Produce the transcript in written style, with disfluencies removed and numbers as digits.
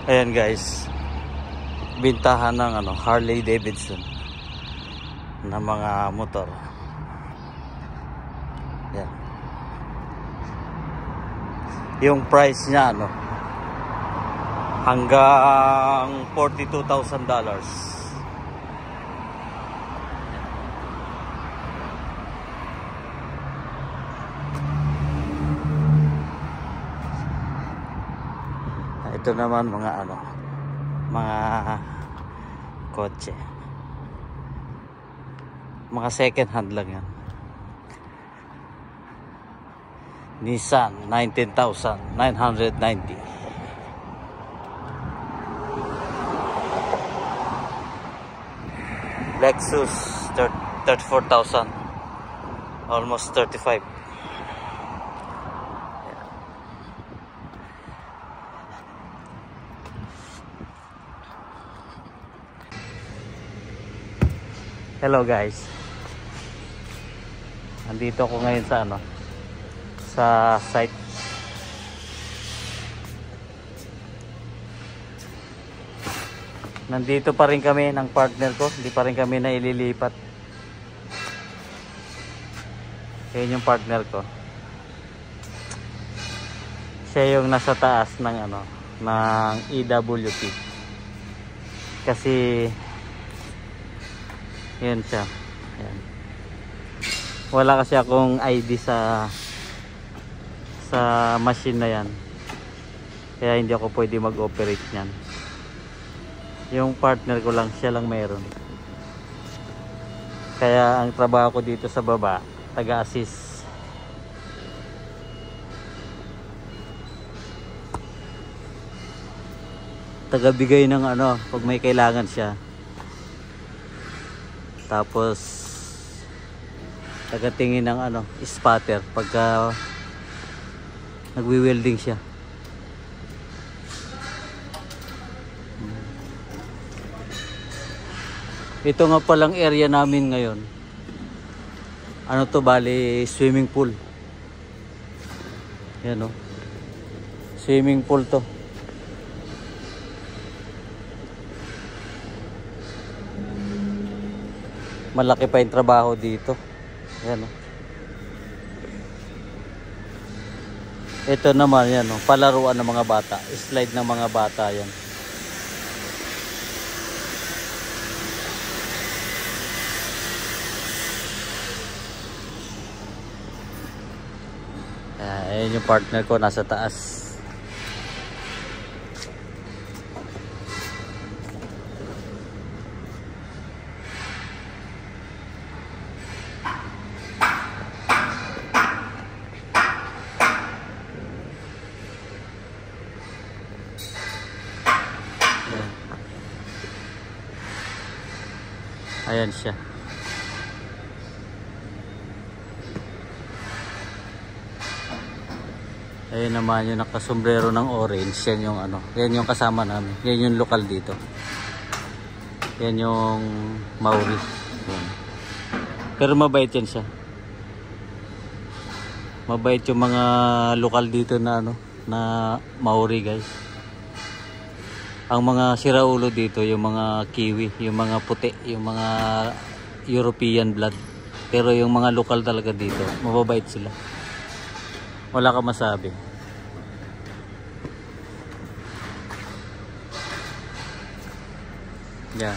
Ayan guys, bintahan ng Harley Davidson na mga motor. Ayan. Yung price niya hanggang $42,000. Ito naman mga kotse. Mga second hand lang yan. Nissan 19,990. Lexus 34,000. Almost 35. Hello guys. Andito ako ngayon sa site. Nandito pa rin kami ng partner ko, hindi pa rin kami na ililipat. Ayun yung partner ko. Siya yung nasa taas ng ng EWP. Kasi yan siya. Ayan. Wala kasi akong ID sa machine na yan. Kaya hindi ako pwede mag-operate niyan. Yung partner ko lang, siya lang mayroon. Kaya ang trabaho ko dito sa baba, taga-assist. Taga-bigay ng pag may kailangan siya. Tapos tagatingin ng spatter pagka nagwi-welding siya. Ito nga palang area namin ngayon. To bali swimming pool. Yan swimming pool to. Malaki pa yung trabaho dito. Ayan Ito naman palaruan ng mga bata. Slide ng mga bata yan. Ayan yung partner ko nasa taas. Ayan siya. Ayan naman yung nakasombrero ng orange. Yan yung yan yung kasama namin. Yan yung lokal dito. Yan yung Maori. Yan. Pero mabait yan siya. Mabait yung mga lokal dito na na Maori guys. Ang mga siraulo dito, yung mga kiwi, yung mga puti, yung mga European blood. Pero yung mga lokal talaga dito, mababait sila. Wala ka masabi. Yeah.